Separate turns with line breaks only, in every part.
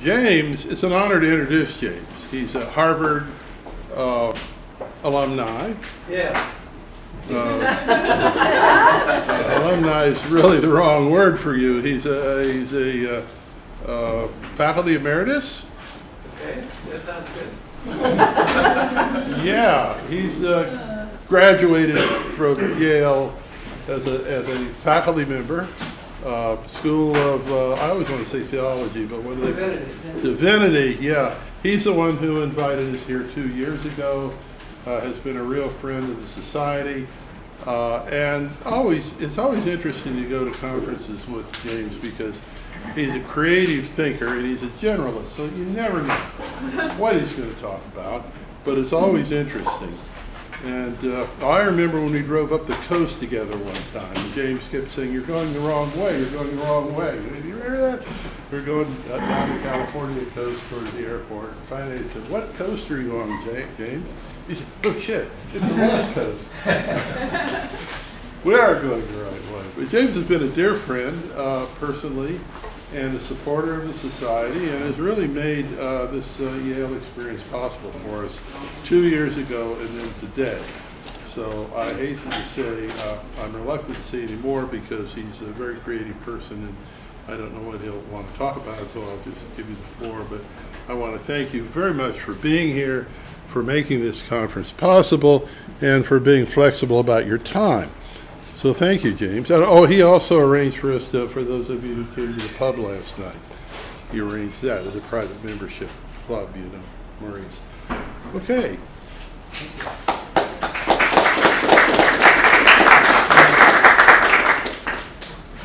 James, it's an honor to introduce James. He's a Harvard alumni.
Yeah.
Alumni is really the wrong word for you. He's a faculty emeritus.
Okay, that sounds good.
Yeah, he's graduated from Yale as a faculty member. School of, I always want to say theology, but what do they? Divinity, yeah. He's the one who invited us here 2 years ago, has been a real friend of the society, and it's always interesting to go to conferences with James because he's a creative thinker and he's a generalist, so you never know what he's going to talk about, but it's always interesting. And I remember when we drove up the coast together one time, and James kept saying, "You're going the wrong way, you're going the wrong way." Do you remember that? We were going down the California coast towards the airport. And finally he said, "What coast are you on, James?" He said, "Oh shit, it's the West Coast." We are going the right way. But James has been a dear friend personally and a supporter of the society and has really made this Yale experience possible for us 2 years ago and then today. So I hasten to say I'm reluctant to say any more because he's a very creative person and I don't know what he'll want to talk about, so I'll just give you the floor. But I want to thank you very much for being here, for making this conference possible, and for being flexible about your time. So thank you, James. And, he also arranged for us for those of you who came to the pub last night. He arranged that as a private membership club, you know, Maurice. Okay.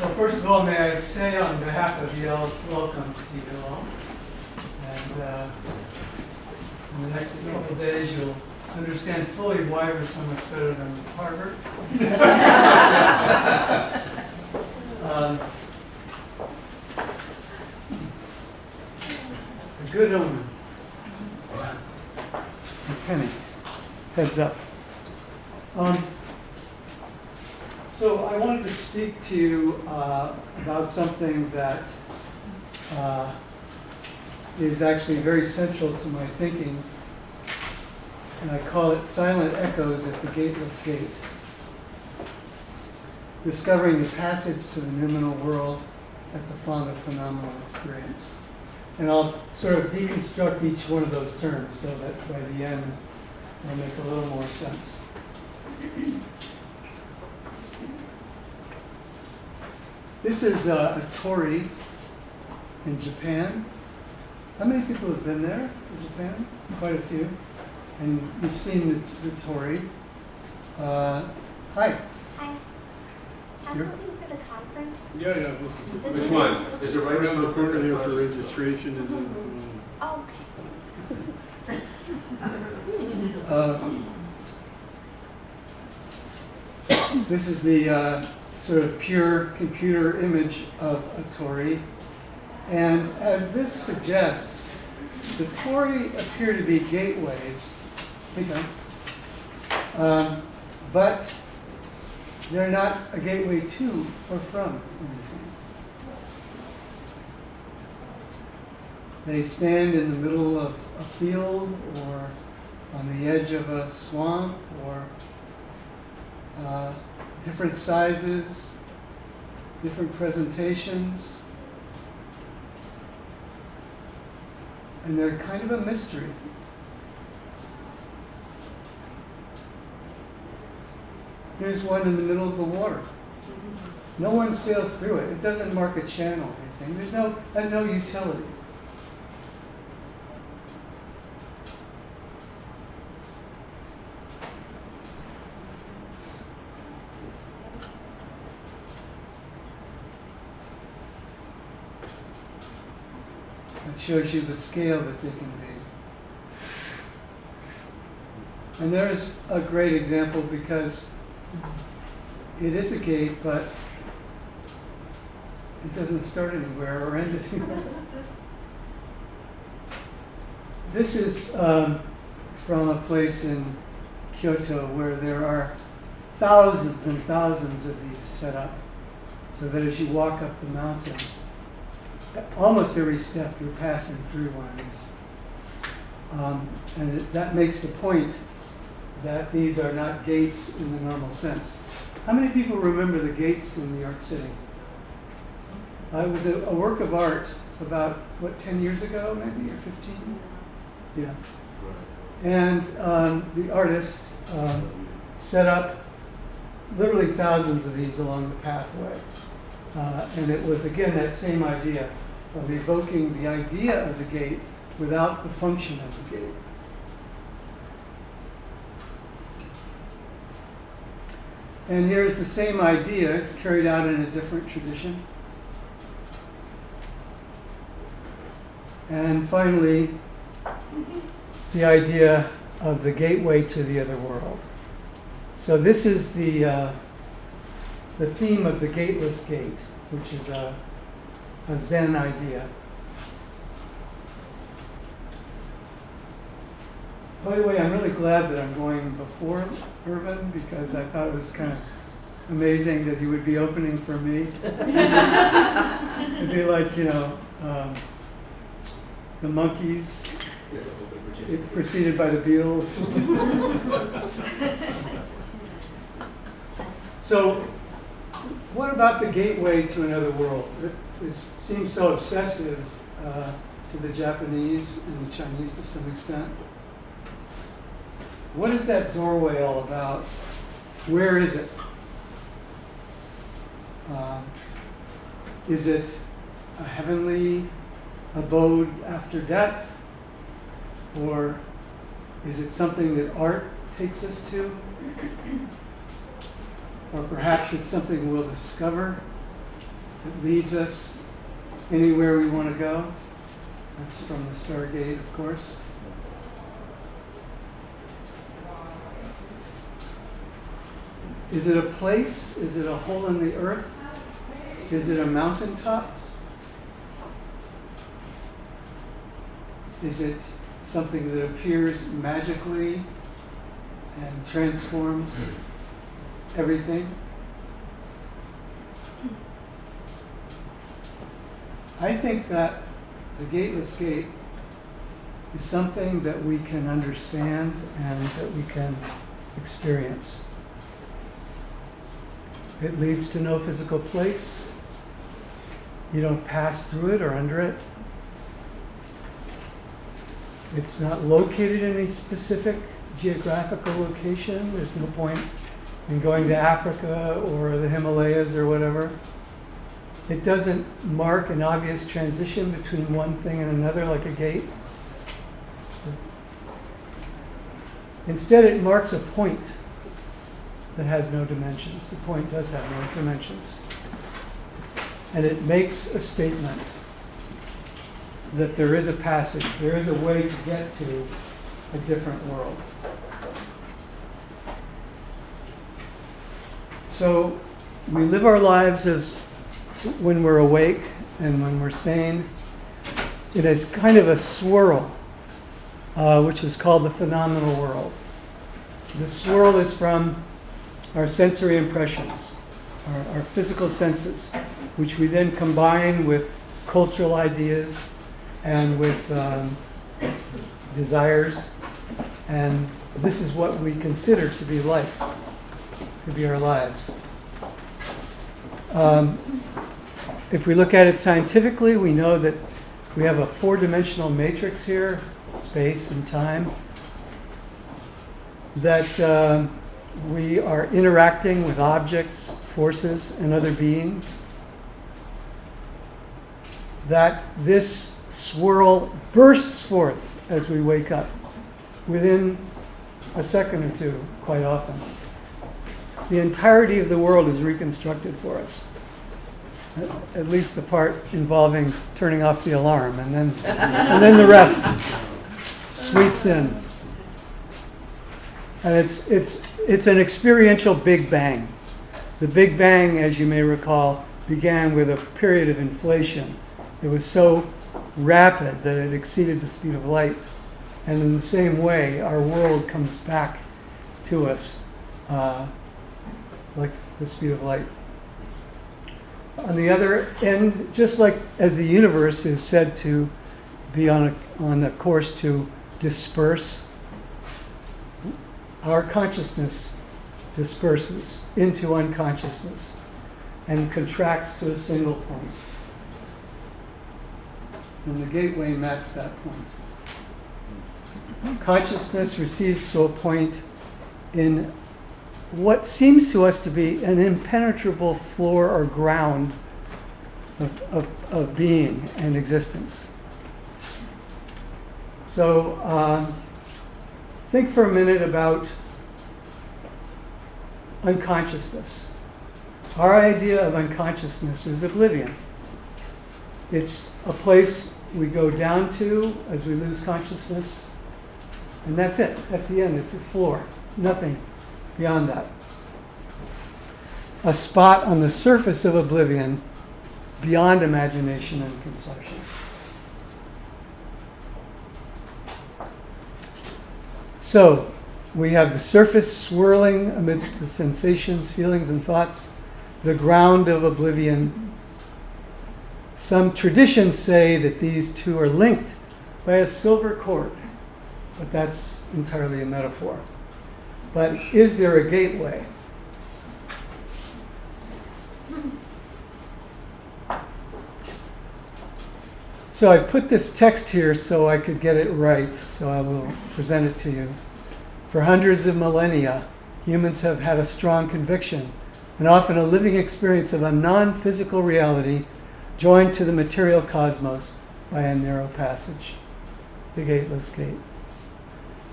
Well, first of all, may I say on behalf of Yale, welcome to you all. And in the next couple of days, you'll understand fully why we're so much better than Harvard. A good omen. A penny. Heads up. So I wanted to speak to you about something that is actually very central to my thinking. And I call it Silent Echoes at the Gateless Gate. Discovering the passage to the noumenal world at the font of phenomenal experience. And I'll sort of deconstruct each one of those terms so that by the end it'll make a little more sense. This is a torii in Japan. How many people have been there to Japan? Quite a few. And you've seen the torii. Hi.
Hi. I'm looking for the conference.
Yeah.
Which one? Is it right
Around the corner there for registration and then.
Oh,
okay. This is the sort of pure computer image of a torii. And as this suggests, the torii appear to be gateways, but they're not a gateway to or from anything. They stand in the middle of a field or on the edge of a swamp or different sizes, different presentations. And they're kind of a mystery. Here's one in the middle of the water. No one sails through it. It doesn't mark a channel or anything. Has no utility. It shows you the scale that they can be. And there's a great example because it is a gate, but it doesn't start anywhere or end anywhere. This is from a place in Kyoto where there are thousands and thousands of these set up, so that as you walk up the mountain, almost every step you're passing through one of these. That makes the point that these are not gates in the normal sense. How many people remember the gates in New York City? It was a work of art about, 10 years ago maybe, or 15? Yeah. And the artist set up literally thousands of these along the pathway. And it was, again, that same idea of evoking the idea of the gate without the function of the gate. And here's the same idea carried out in a different tradition. And finally, the idea of the gateway to the other world. So this is the theme of the Gateless Gate, which is a Zen idea. By the way, I'm really glad that I'm going before Irvin, because I thought it was kind of amazing that he would be opening for me. It'd be like, the Monkees, preceded by the Beatles. So, what about the gateway to another world? It seems so obsessive to the Japanese and the Chinese to some extent. What is that doorway all about? Where is it? Is it a heavenly abode after death? Or is it something that art takes us to? Or perhaps it's something we'll discover that leads us anywhere we want to go? That's from the Stargate, of course. Is it a place? Is it a hole in the earth? Is it a mountaintop? Is it something that appears magically and transforms everything? I think that the Gateless Gate is something that we can understand and that we can experience. It leads to no physical place. You don't pass through it or under it. It's not located in any specific geographical location. There's no point in going to Africa or the Himalayas or whatever. It doesn't mark an obvious transition between one thing and another like a gate. Instead, it marks a point that has no dimensions. The point does have no dimensions. And it makes a statement that there is a passage, there is a way to get to a different world. So we live our lives as when we're awake and when we're sane. It is kind of a swirl, which is called the phenomenal world. The swirl is from our sensory impressions, our physical senses, which we then combine with cultural ideas and with desires. And this is what we consider to be life, to be our lives. If we look at it scientifically, we know that we have a four-dimensional matrix here, space and time, that we are interacting with objects, forces, and other beings. That this swirl bursts forth as we wake up, within a second or two, quite often. The entirety of the world is reconstructed for us. At least the part involving turning off the alarm, and then the rest sweeps in. And it's an experiential Big Bang. The Big Bang, as you may recall, began with a period of inflation. It was so rapid that it exceeded the speed of light. And in the same way, our world comes back to us like the speed of light. On the other end, just like as the universe is said to be on a course to disperse, our consciousness disperses into unconsciousness and contracts to a single point. And the gateway maps that point. Consciousness recedes to a point in what seems to us to be an impenetrable floor or ground of being and existence. So think for a minute about unconsciousness. Our idea of unconsciousness is oblivion. It's a place we go down to as we lose consciousness, and that's it. That's the end. It's the floor. Nothing beyond that. A spot on the surface of oblivion beyond imagination and conception. So, we have the surface swirling amidst the sensations, feelings, and thoughts, the ground of oblivion. Some traditions say that these two are linked by a silver cord, but that's entirely a metaphor. But is there a gateway? So I put this text here so I could get it right, so I will present it to you. For hundreds of millennia, humans have had a strong conviction and often a living experience of a non-physical reality joined to the material cosmos by a narrow passage, the Gateless Gate.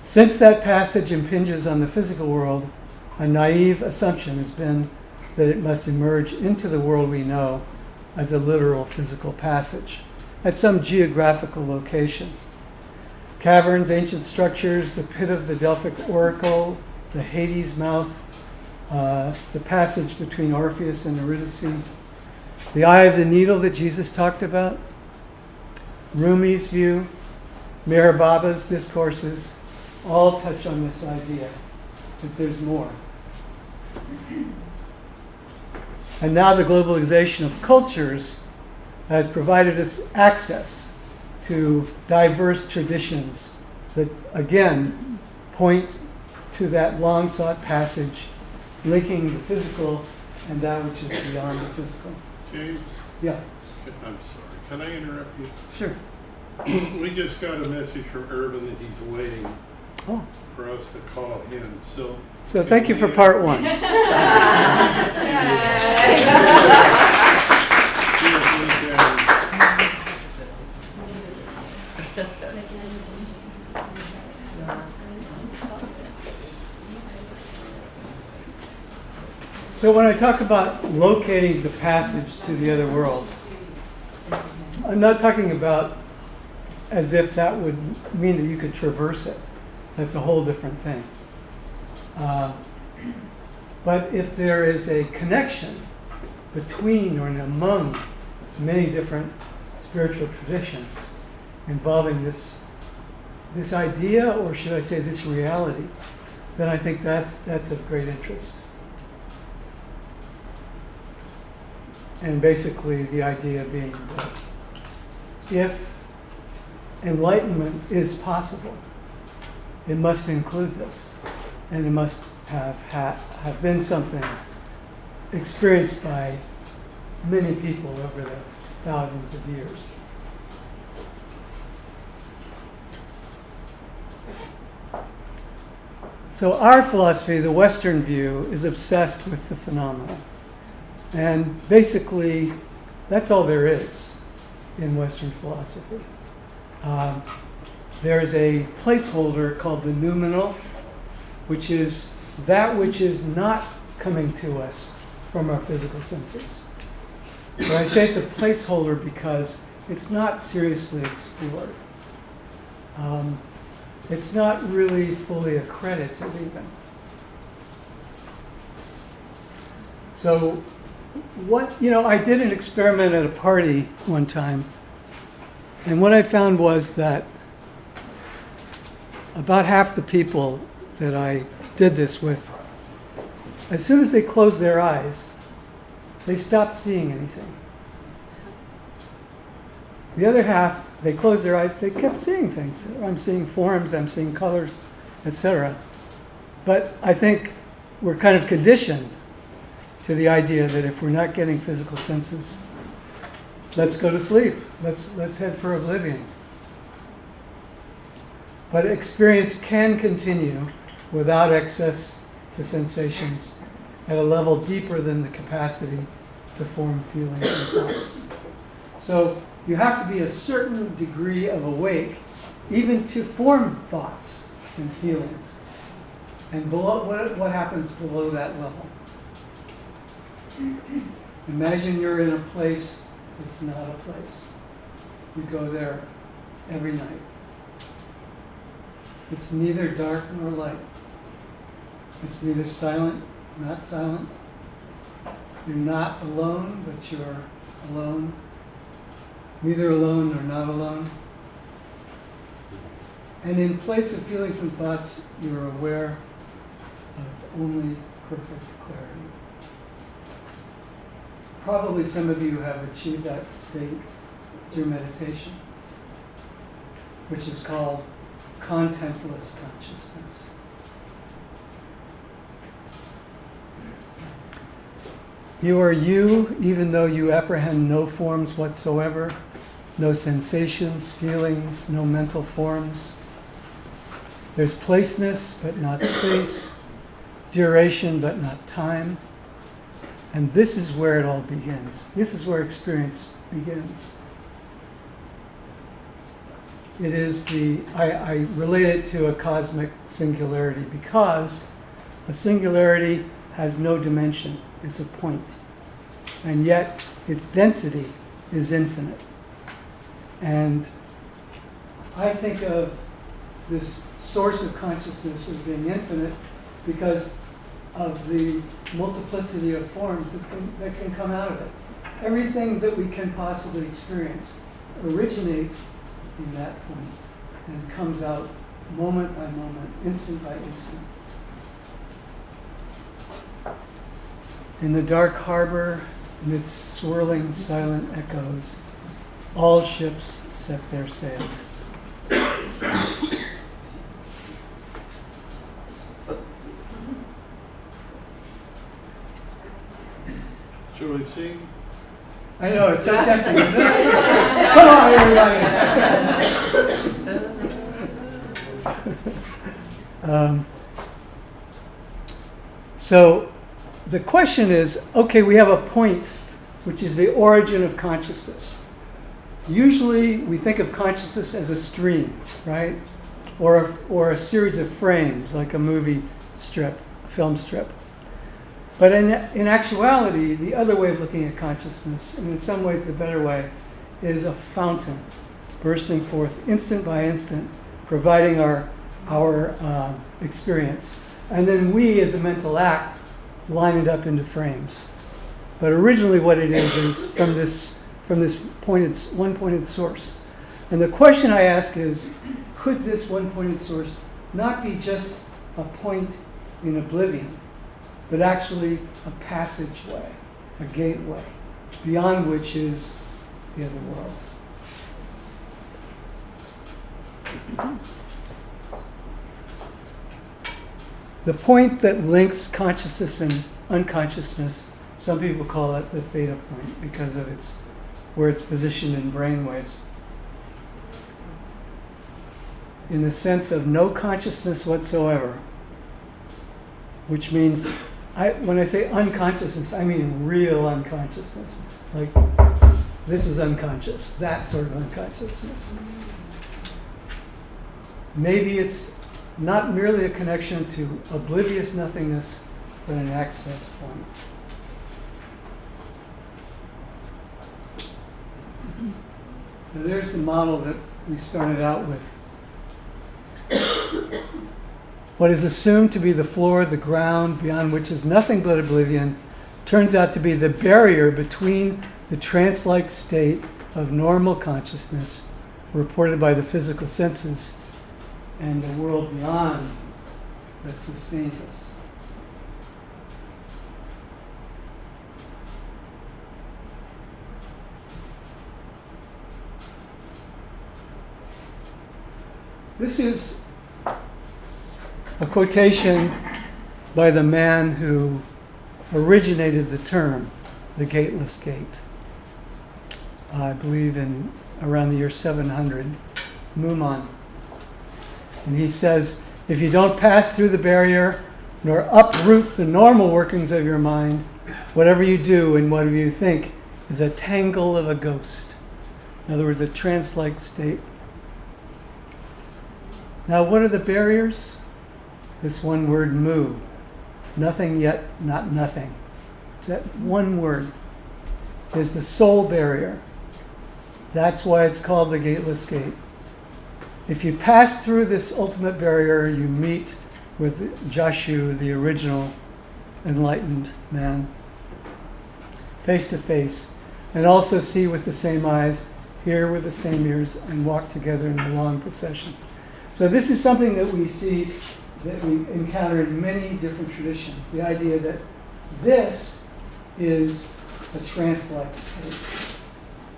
Since that passage impinges on the physical world, a naive assumption has been that it must emerge into the world we know as a literal physical passage at some geographical location. Caverns, ancient structures, the pit of the Delphic oracle, the Hades mouth, the passage between Orpheus and Eurydice, the eye of the needle that Jesus talked about, Rumi's view, Marabar's discourses, all touch on this idea that there's more. And now the globalization of cultures has provided us access to diverse traditions that, again, point to that long-sought passage linking the physical and that which is beyond the physical.
James?
Yeah.
I'm sorry. Can I interrupt you?
Sure.
We just got a message from Irvin that he's waiting for us to call him. So
thank you for part one. So when I talk about locating the passage to the other world, I'm not talking about as if that would mean that you could traverse it. That's a whole different thing. But if there is a connection between or among many different spiritual traditions involving this idea, or should I say this reality, then I think that's of great interest. And basically the idea being that if enlightenment is possible, it must include this, and it must have been something experienced by many people over the thousands of years. So our philosophy, the Western view, is obsessed with the phenomena. And basically, that's all there is in Western philosophy. There's a placeholder called the noumenal, which is that which is not coming to us from our physical senses. But I say it's a placeholder because it's not seriously explored. It's not really fully accredited even. So I did an experiment at a party one time, and what I found was that about half the people that I did this with, as soon as they closed their eyes, they stopped seeing anything. The other half, they closed their eyes, they kept seeing things. I'm seeing forms, I'm seeing colors, etc. But I think we're kind of conditioned to the idea that if we're not getting physical senses, let's go to sleep. Let's head for oblivion. But experience can continue without access to sensations at a level deeper than the capacity to form feelings and thoughts. So you have to be a certain degree of awake even to form thoughts and feelings. And below, what happens below that level? Imagine you're in a place that's not a place. You go there every night. It's neither dark nor light. It's neither silent, not silent. You're not alone, but you're alone. Neither alone nor not alone. And in place of feelings and thoughts, you're aware of only perfect clarity. Probably some of you have achieved that state through meditation, which is called Contentless Consciousness. You are you, even though you apprehend no forms whatsoever, no sensations, feelings, no mental forms. There's placeness, but not space, duration, but not time. And this is where it all begins. This is where experience begins. It is I relate it to a cosmic singularity because a singularity has no dimension. It's a point. And yet its density is infinite. And I think of this source of consciousness as being infinite because of the multiplicity of forms that can come out of it. Everything that we can possibly experience originates in that point and comes out moment by moment, instant by instant. In the dark harbor, in its swirling silent echoes, all ships set their sails.
Should we sing?
I know, it's so tempting, isn't it? Come on, everybody. So the question is, okay, we have a point, which is the origin of consciousness. Usually we think of consciousness as a stream, right? Or a series of frames, like a movie strip, a film strip. But in actuality, the other way of looking at consciousness, and in some ways the better way, is a fountain bursting forth instant by instant, providing our experience. And then we, as a mental act, line it up into frames. But originally what it is from this one-pointed source. And the question I ask is, could this one-pointed source not be just a point in oblivion, but actually a passageway, a gateway, beyond which is the other world? The point that links consciousness and unconsciousness, some people call it the theta point because of where it's positioned in brainwaves. In the sense of no consciousness whatsoever, which means, when I say unconsciousness, I mean real unconsciousness. Like, this is unconscious, that sort of unconsciousness. Maybe it's not merely a connection to oblivious nothingness, but an access point. Now there's the model that we started out with. What is assumed to be the floor, the ground, beyond which is nothing but oblivion, turns out to be the barrier between the trance-like state of normal consciousness reported by the physical senses and the world beyond that sustains us. This is a quotation by the man who originated the term, the Gateless Gate. I believe in around the year 700, Muman. And he says, if you don't pass through the barrier nor uproot the normal workings of your mind, whatever you do and whatever you think is a tangle of a ghost. In other words, a trance-like state. Now, what are the barriers? This one word, mu. Nothing yet not nothing. That one word is the soul barrier. That's why it's called the Gateless Gate. If you pass through this ultimate barrier, you meet with Jashu, the original enlightened man, face to face, and also see with the same eyes, hear with the same ears, and walk together in a long procession. So this is something that we see, that we encounter in many different traditions. The idea that this is a trance-like state,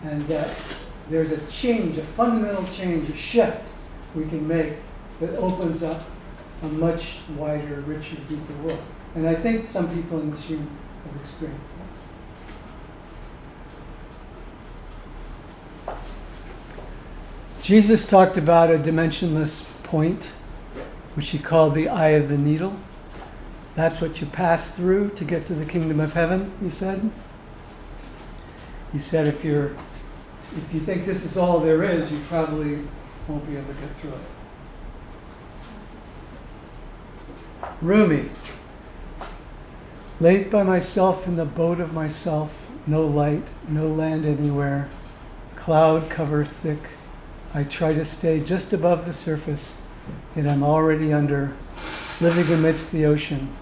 and that there's a change, a fundamental change, a shift we can make that opens up a much wider, richer, deeper world. And I think some people in this room have experienced that. Jesus talked about a dimensionless point, which he called the eye of the needle. That's what you pass through to get to the kingdom of heaven, he said. He said if you think this is all there is, you probably won't be able to get through it. Rumi. Late by myself in the boat of myself, no light, no land anywhere, cloud cover thick. I try to stay just above the surface, yet I'm already under, living amidst the ocean,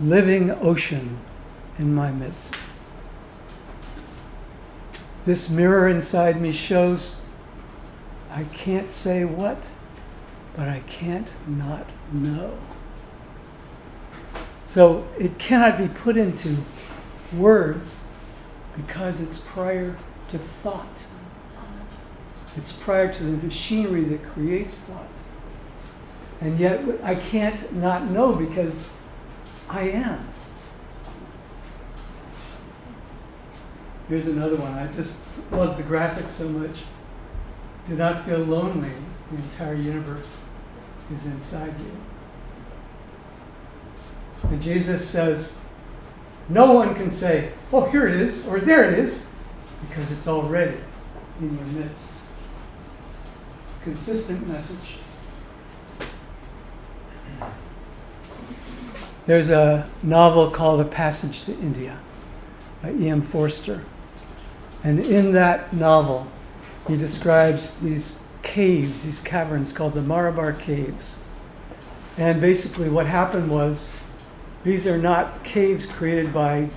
living ocean in my midst. This mirror inside me shows I can't say what, but I can't not know. So it cannot be put into words because it's prior to thought. It's prior to the machinery that creates thought. And yet I can't not know because I am. Here's another one. I just love the graphics so much. Do not feel lonely. The entire universe is inside you. And Jesus says, no one can say, oh, here it is, or there it is, because it's already in your midst. Consistent message. There's a novel called A Passage to India by E.M. Forster. And in that novel, he describes these caves, these caverns called the Marabar Caves. And basically what happened was, these are not caves created by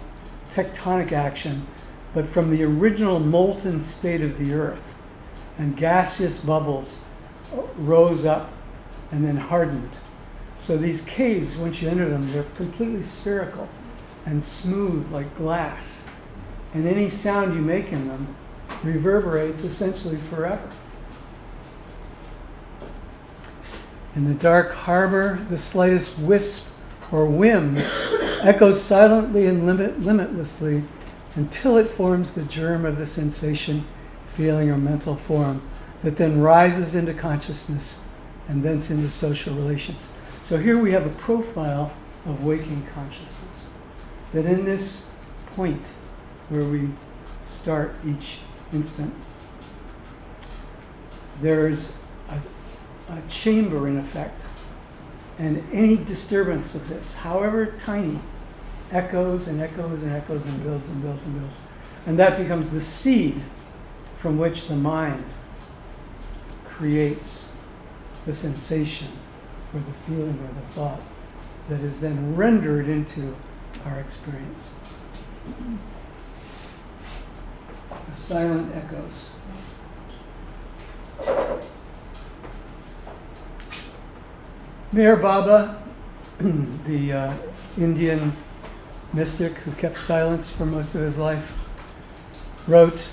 tectonic action, but from the original molten state of the earth. And gaseous bubbles rose up and then hardened. So these caves, once you enter them, they're completely spherical and smooth like glass. And any sound you make in them reverberates essentially forever. In the dark harbor, the slightest wisp or whim echoes silently and limitlessly until it forms the germ of the sensation, feeling, or mental form that then rises into consciousness and thence into social relations. So here we have a profile of waking consciousness. That in this point where we start each instant, there's a chamber in effect. And any disturbance of this, however tiny, echoes and echoes and echoes and builds and builds and builds. And that becomes the seed from which the mind creates the sensation or the feeling or the thought that is then rendered into our experience. The silent echoes. Meher Baba, the Indian mystic who kept silence for most of his life, wrote,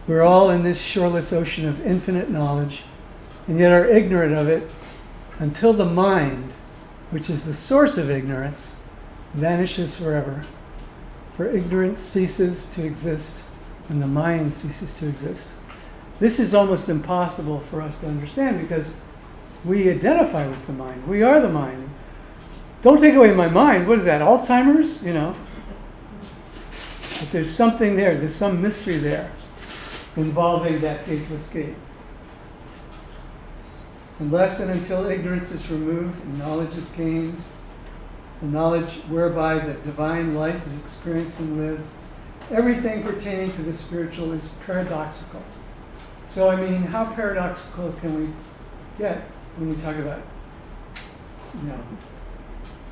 "We're all in this shoreless ocean of infinite knowledge, and yet are ignorant of it until the mind, which is the source of ignorance, vanishes forever. For ignorance ceases to exist when the mind ceases to exist. This is almost impossible for us to understand because we identify with the mind. We are the mind. Don't take away my mind. What is that, Alzheimer's? You know. But there's something there. There's some mystery there involving that gateless gate. Unless and until ignorance is removed and knowledge is gained, the knowledge whereby the divine life is experienced and lived, everything pertaining to the spiritual is paradoxical. So, I mean, how paradoxical can we get when we talk about, you know,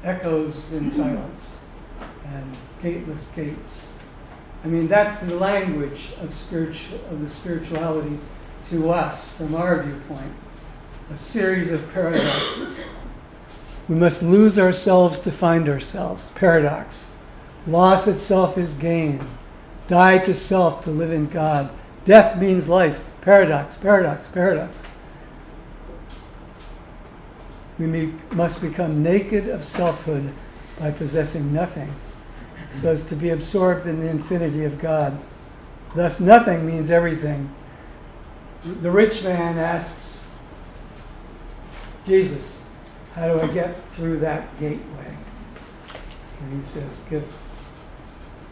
echoes in silence and gateless gates? I mean, that's the language of the spirituality to us from our viewpoint. A series of paradoxes. We must lose ourselves to find ourselves. Paradox. Loss itself is gain. Die to self to live in God. Death means life. Paradox, paradox, paradox. We must become naked of selfhood by possessing nothing, so as to be absorbed in the infinity of God. Thus, nothing means everything. The rich man asks Jesus, how do I get through that gateway? And he says,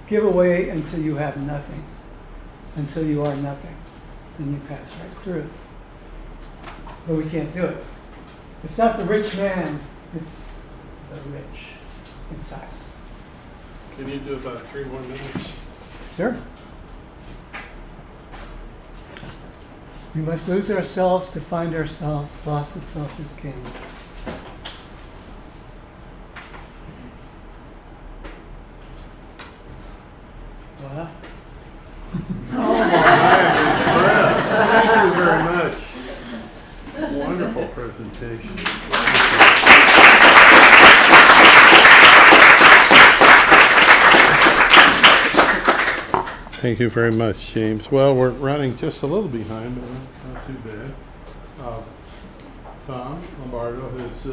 give away until you have nothing, until you are nothing. Then you pass right through. But we can't do it. It's not the rich man, it's the rich. It's us.
Can you do about 3 more minutes?
Sure. We must lose ourselves to find ourselves. Loss itself is gain. What?
Thank you very much. Wonderful presentation. Thank you very much, James. Well, we're running just a little behind, but not too bad. Tom Lombardo has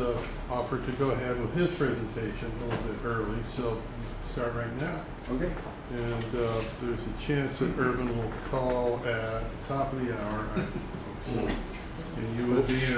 offered to go ahead with his presentation a little bit early, so start right now.
Okay.
And there's a chance that Irvin will call at the top of the hour. And you will be in